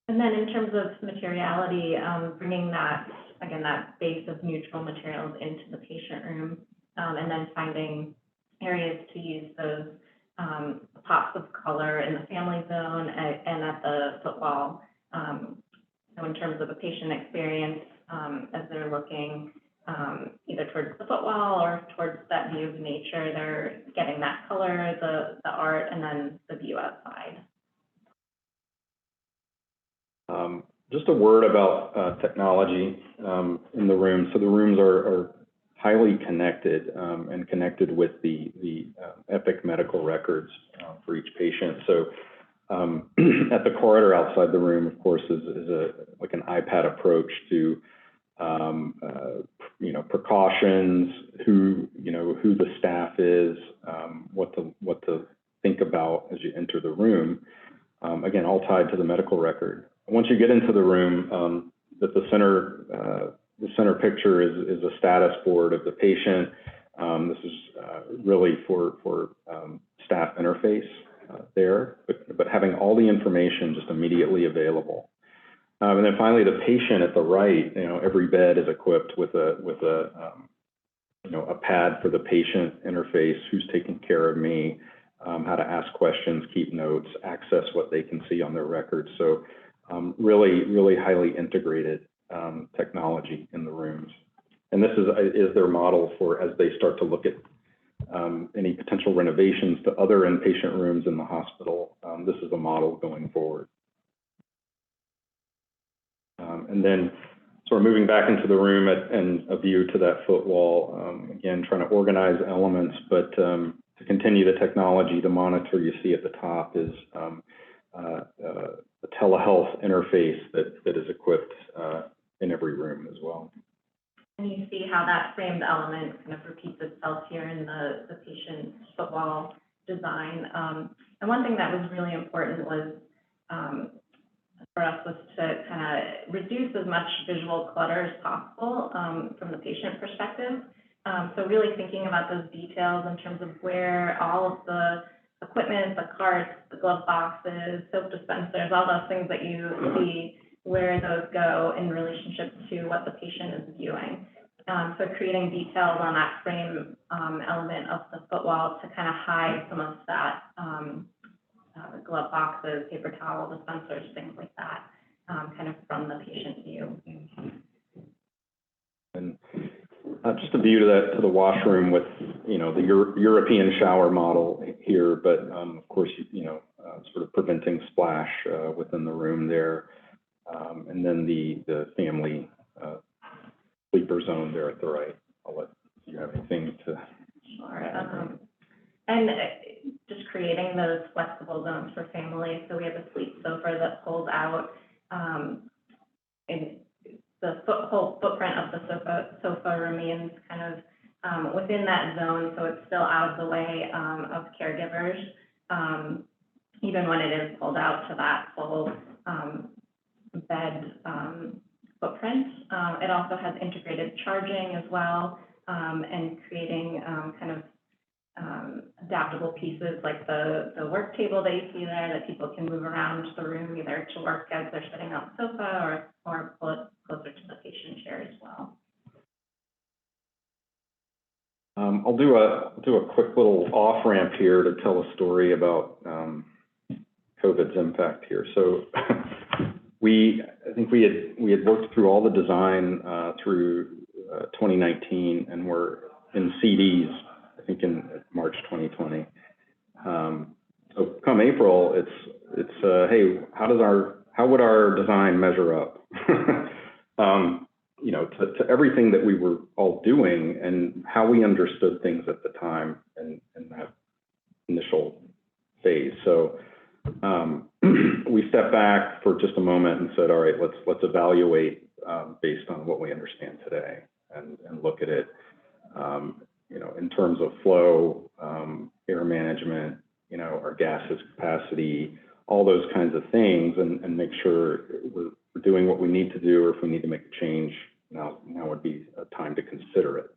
And then in terms of materiality, bringing that, again, that base of neutral materials into the patient room, and then finding areas to use those pops of color in the family zone and at the footwall. So in terms of a patient experience, as they're looking either towards the footwall or towards that view of nature, they're getting that color, the art, and then the view outside. Just a word about technology in the room. So the rooms are highly connected and connected with the Epic medical records for each patient. So at the corridor outside the room, of course, is like an iPad approach to precautions, who the staff is, what to think about as you enter the room. Again, all tied to the medical record. Once you get into the room, the center picture is a status board of the patient. This is really for staff interface there, but having all the information just immediately available. And then finally, the patient at the right, every bed is equipped with a pad for the patient interface, who's taking care of me, how to ask questions, keep notes, access what they can see on their records. So really, really highly integrated technology in the rooms. And this is their model for as they start to look at any potential renovations to other inpatient rooms in the hospital. This is the model going forward. And then sort of moving back into the room and a view to that foot wall, again, trying to organize elements, but to continue the technology, the monitor you see at the top is a telehealth interface that is equipped in every room as well. And you see how that framed element kind of repeats itself here in the patient's footwall design. And one thing that was really important was for us was to kind of reduce as much visual clutter as possible from the patient perspective. So really thinking about those details in terms of where all of the equipment, the carts, the glove boxes, soap dispensers, all those things that you see, where those go in relationship to what the patient is viewing. So creating details on that frame element of the footwall to kind of hide some of that, glove boxes, paper towel dispensers, things like that, kind of from the patient view. And just a view to the washroom with, the European shower model here, but of course, sort of preventing splash within the room there. And then the family sleeper zone there at the right. I'll let you have anything to. Sure. And just creating those flexible zones for families. So we have a sleep sofa that pulls out, and the whole footprint of the sofa remains kind of within that zone, so it's still out of the way of caregivers, even when it is pulled out to that full bed footprint. It also has integrated charging as well, and creating kind of adaptable pieces like the work table that you see there that people can move around the room either to work as they're sitting on the sofa or pull it closer to the patient chair as well. I'll do a quick little off ramp here to tell a story about COVID's impact here. So I think we had worked through all the design through 2019, and we're in CDs, I think in March 2020. So come April, it's hey, how would our design measure up? You know, to everything that we were all doing and how we understood things at the time and that initial phase. So we stepped back for just a moment and said, all right, let's evaluate based on what we understand today and look at it, you know, in terms of flow, air management, you know, our gases capacity, all those kinds of things, and make sure we're doing what we need to do, or if we need to make a change, now would be a time to consider it.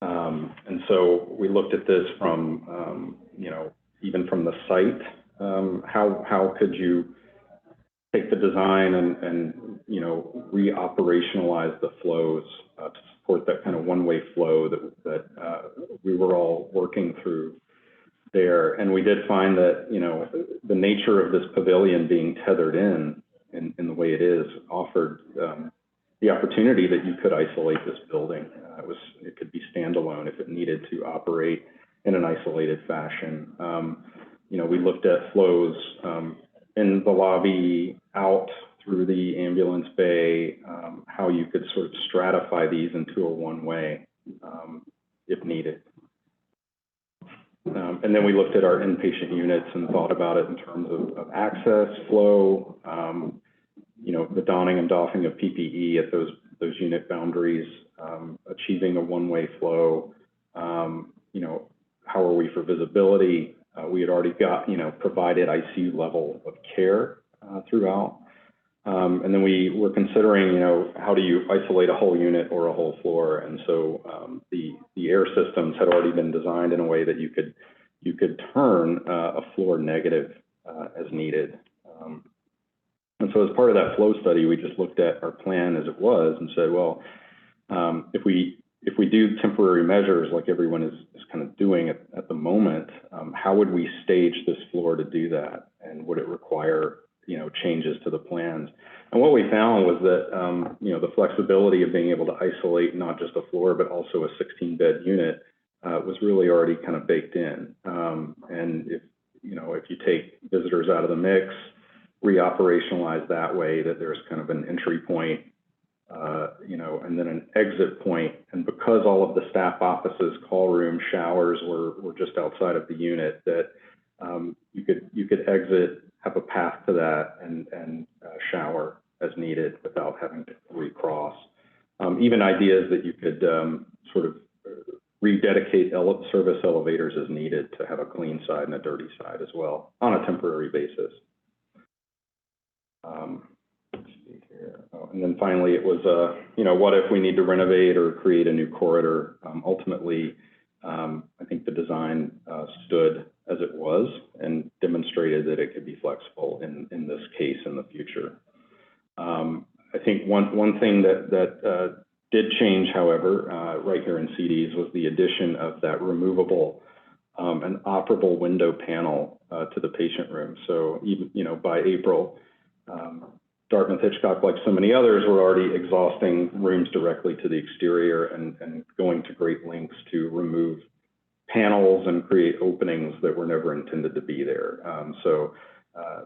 And so we looked at this from, you know, even from the site, how could you take the design and you know, re-operationalize the flows to support that kind of one-way flow that we were all working through there. And we did find that, you know, the nature of this pavilion being tethered in the way it is offered the opportunity that you could isolate this building. It could be standalone if it needed to operate in an isolated fashion. You know, we looked at flows in the lobby, out through the ambulance bay, how you could sort of stratify these into a one-way if needed. And then we looked at our inpatient units and thought about it in terms of access, flow, you know, the donning and doffing of PPE at those unit boundaries, achieving a one-way flow. You know, how are we for visibility? We had already got, you know, provided ICU level of care throughout. And then we were considering, you know, how do you isolate a whole unit or a whole floor? And so the air systems had already been designed in a way that you could turn a floor negative as needed. And so as part of that flow study, we just looked at our plan as it was and said, well, if we do temporary measures like everyone is kind of doing at the moment, how would we stage this floor to do that? And would it require, you know, changes to the plans? And what we found was that, you know, the flexibility of being able to isolate not just a floor, but also a 16-bed unit was really already kind of baked in. And if you take visitors out of the mix, re-operationalize that way, that there's kind of an entry point, you know, and then an exit point. And because all of the staff offices, call room, showers were just outside of the unit, that you could exit, have a path to that, and shower as needed without having to recross. Even ideas that you could sort of rededicate service elevators as needed to have a clean side and a dirty side as well on a temporary basis. Let's see here. Oh, and then finally, it was, you know, what if we need to renovate or create a new corridor? Ultimately, I think the design stood as it was and demonstrated that it could be flexible in this case in the future. I think one thing that did change, however, right here in CDs was the addition of that removable and operable window panel to the patient room. So even, you know, by April, Dartmouth Hitchcock, like so many others, were already exhausting rooms directly to the exterior and going to great lengths to remove panels and create openings that were never intended to be there. So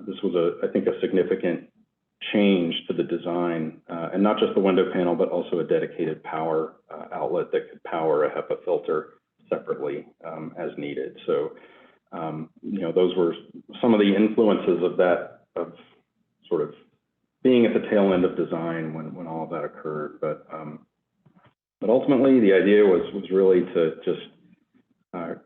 this was, I think, a significant change to the design, and not just the window panel, but also a dedicated power outlet that could power a HEPA filter separately as needed. So, you know, those were some of the influences of that, of sort of being at the tail end of design when all of that occurred. But ultimately, the idea was really to just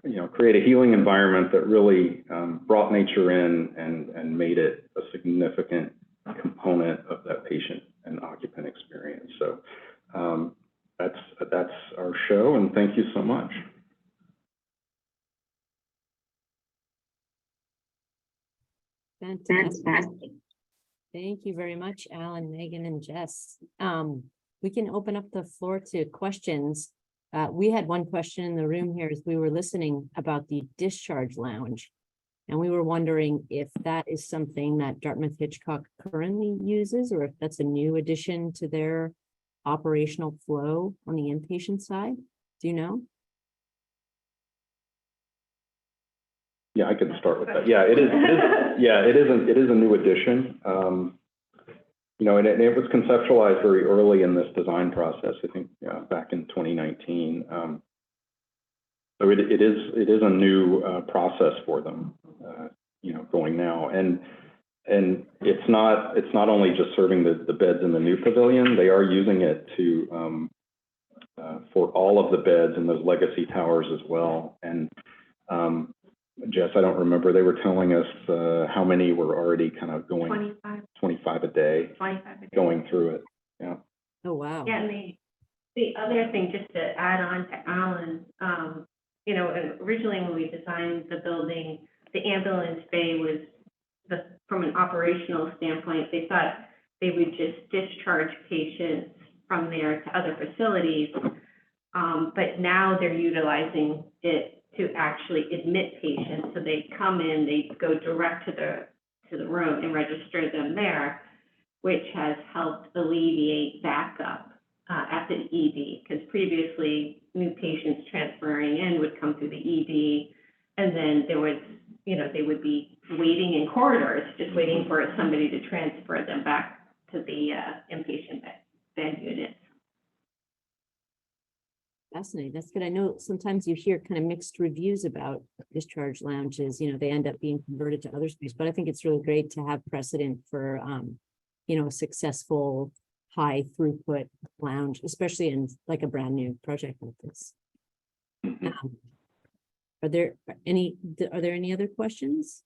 you know, create a healing environment that really brought nature in and made it a significant component of that patient and occupant experience. So that's our show, and thank you so much. Fantastic. Thank you very much, Alan, Megan, and Jess. We can open up the floor to questions. We had one question in the room here as we were listening about the discharge lounge. And we were wondering if that is something that Dartmouth Hitchcock currently uses, or if that's a new addition to their operational flow on the inpatient side. Do you know? Yeah, I could start with that. Yeah, it is. Yeah, it is a new addition. You know, and it was conceptualized very early in this design process. I think back in 2019. So it is a new process for them. You know, going now, and it's not only just serving the beds in the new pavilion. They are using it to for all of the beds in those legacy towers as well. And Jess, I don't remember, they were telling us how many were already kind of going 25 a day, 25 a day. going through it. Yeah. Oh, wow. Yeah, and the other thing, just to add on to Alan, you know, originally when we designed the building, the ambulance bay was from an operational standpoint, they thought they would just discharge patients from there to other facilities. But now they're utilizing it to actually admit patients. So they come in, they go direct to the room and register them there, which has helped alleviate backup at the ED, because previously new patients transferring in would come through the ED, and then there was, you know, they would be waiting in corridors, just waiting for somebody to transfer them back to the inpatient bed units. Fascinating. That's good. I know sometimes you hear kind of mixed reviews about discharge lounges. You know, they end up being converted to other space, but I think it's really great to have precedent for, you know, a successful high throughput lounge, especially in like a brand new project like this. Are there any other questions?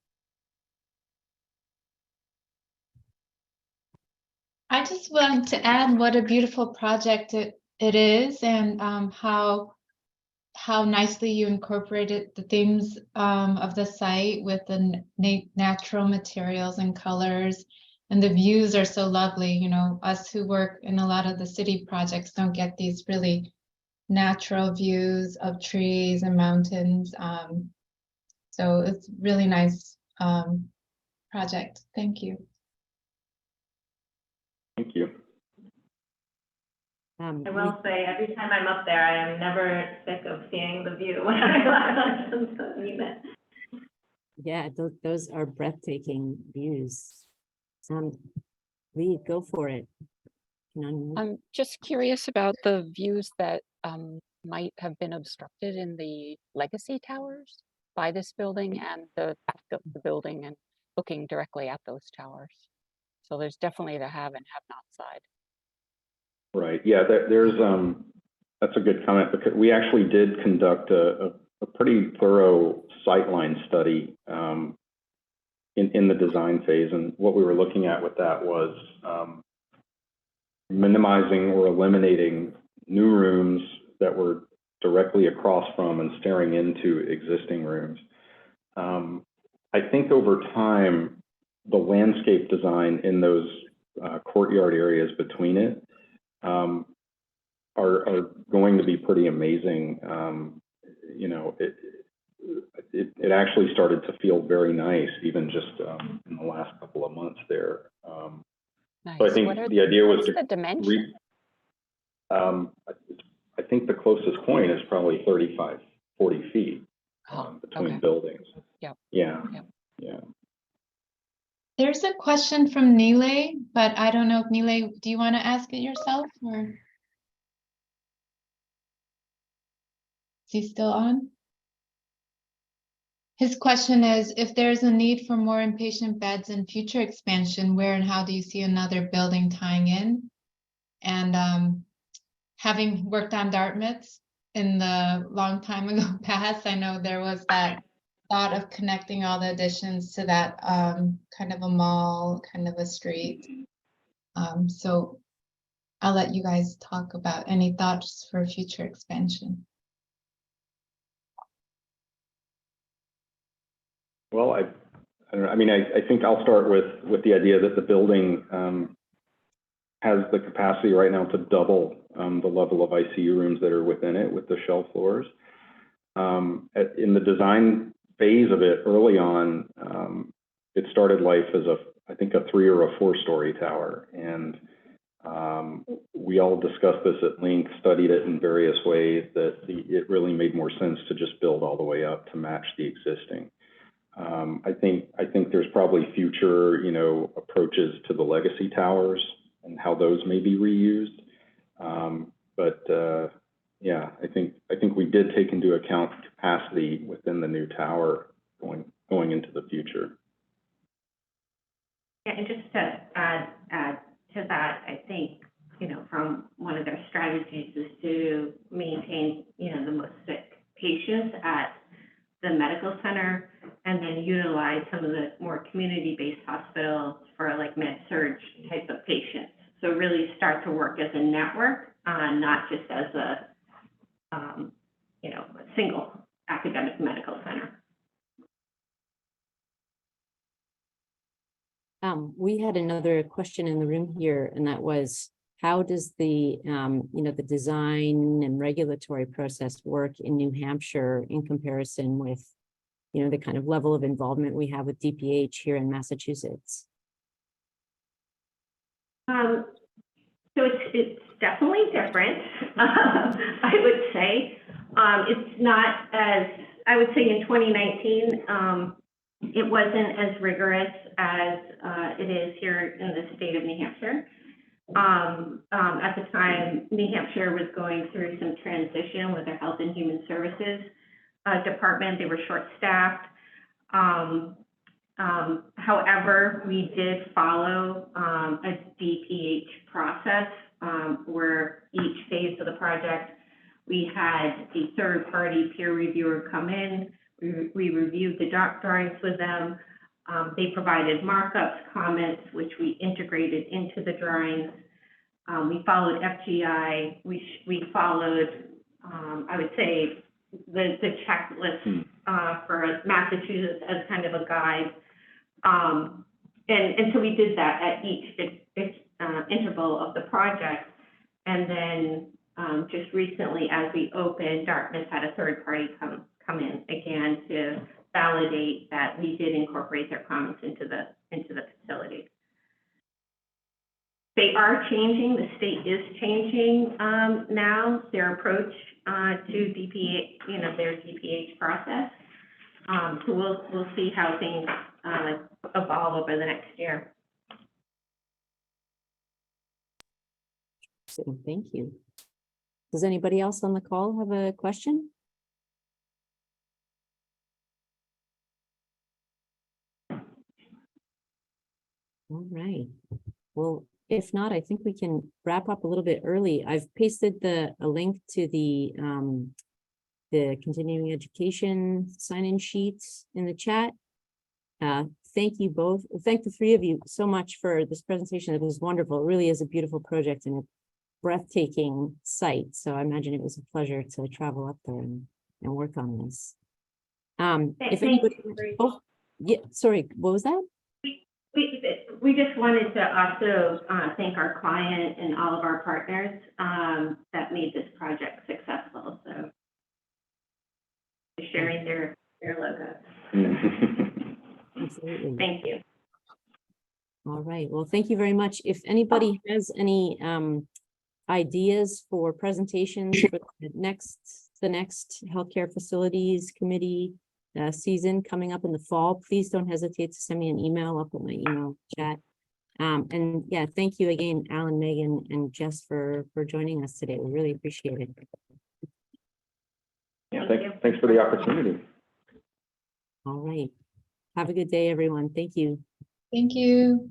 I just want to add what a beautiful project it is, and how nicely you incorporated the themes of the site with the natural materials and colors, and the views are so lovely. You know, us who work in a lot of the city projects don't get these really natural views of trees and mountains. So it's really nice project. Thank you. Thank you. I will say, every time I'm up there, I am never sick of seeing the view when I arrive on the unit. Yeah, those are breathtaking views. Lee, go for it. I'm just curious about the views that might have been obstructed in the legacy towers by this building and the back of the building and looking directly at those towers. So there's definitely the have and have not side. Right. Yeah, there's that's a good comment, because we actually did conduct a pretty thorough sightline study in the design phase, and what we were looking at with that was minimizing or eliminating new rooms that were directly across from and staring into existing rooms. I think over time, the landscape design in those courtyard areas between it are going to be pretty amazing. You know, it actually started to feel very nice, even just in the last couple of months there. Nice. So I think the idea was what's the dimension? I think the closest point is probably 35, 40 feet between buildings. Yep. Yeah. Yep. Yeah. There's a question from Nile, but I don't know if Nile, do you want to ask it yourself, or is he still on? His question is, if there's a need for more inpatient beds in future expansion, where and how do you see another building tying in? And having worked on Dartmouth in the long time ago past, I know there was that thought of connecting all the additions to that kind of a mall, kind of a street. So I'll let you guys talk about any thoughts for future expansion. Well, I don't know. I mean, I think I'll start with the idea that the building has the capacity right now to double the level of ICU rooms that are within it with the shell floors. In the design phase of it early on, it started life as I think a 3 or a 4-story tower. And we all discussed this at length, studied it in various ways, that it really made more sense to just build all the way up to match the existing. I think there's probably future, approaches to the legacy towers and how those may be reused. Yeah, I think we did take into account capacity within the new tower going into the future. Yeah, and just to add to that, I think, from one of their strategies is to maintain, the most sick patients at the medical center, and then utilize some of the more community-based hospitals for like med-surg type of patients. So really start to work as a network, not just as a single academic medical center. We had another question in the room here, and that was, how does the, the design and regulatory process work in New Hampshire in comparison with, the kind of level of involvement we have with DPH here in Massachusetts? So it's definitely different, I would say. It's not as, I would say in 2019, it wasn't as rigorous as it is here in the state of New Hampshire. At the time, New Hampshire was going through some transition with their Health and Human Services department. They were short-staffed. However, we did follow a DPH process where each phase of the project, we had a third-party peer reviewer come in. We reviewed the drawings with them. They provided markups, comments, which we integrated into the drawings. We followed FGI. We followed, I would say, the checklist for Massachusetts as kind of a guide. And so we did that at each interval of the project. And then just recently, as we opened, Dartmouth had a third party come in again to validate that we did incorporate their comments into the facility. They are changing. The state is changing now their approach to DPH, their DPH process. So we'll see how things evolve over the next year. So, thank you. Does anybody else on the call have a question? All right. Well, if not, I think we can wrap up a little bit early. I've pasted a link to the continuing education sign-in sheets in the chat. Thank you both. Thank the three of you so much for this presentation. It was wonderful. It really is a beautiful project and a breathtaking site. So I imagine it was a pleasure to travel up there and work on this. If anybody, oh, yeah, sorry, what was that? We just wanted to also thank our client and all of our partners that made this project successful. So sharing their logos. Absolutely. Thank you. All right. Well, thank you very much. If anybody has any ideas for presentations for the next Healthcare Facilities Committee season coming up in the fall, please don't hesitate to send me an email. I'll put my email chat. And yeah, thank you again, Alan, Megan, and Jess for joining us today. We really appreciate it. Yeah, thanks for the opportunity. All right. Have a good day, everyone. Thank you. Thank you.